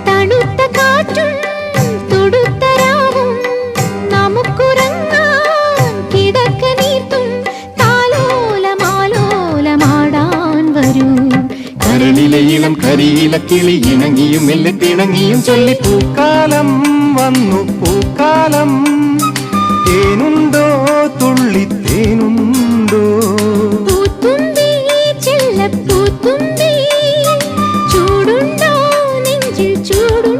തണുത്ത കാറ്റും തുടുത്ത രാവും നമുക്കുറങ്ങാൻ കിടക്ക നീർത്തും താലോലമാലോലമാടാൻ വരൂ. കരളിലെ ഇളം കരിയില കിളി ഇണങ്ങിയും മെല്ലെ പിണങ്ങിയും ചൊല്ലി പൂക്കാലം വന്നു പൂക്കാലം. തേനുണ്ടോ തുള്ളിത്തേനുണ്ടോ പൂത്തുമ്പി ചെല്ലപ്പൂത്തുമ്പി ചൂടുണ്ടോ നെഞ്ചിൽ ചൂടു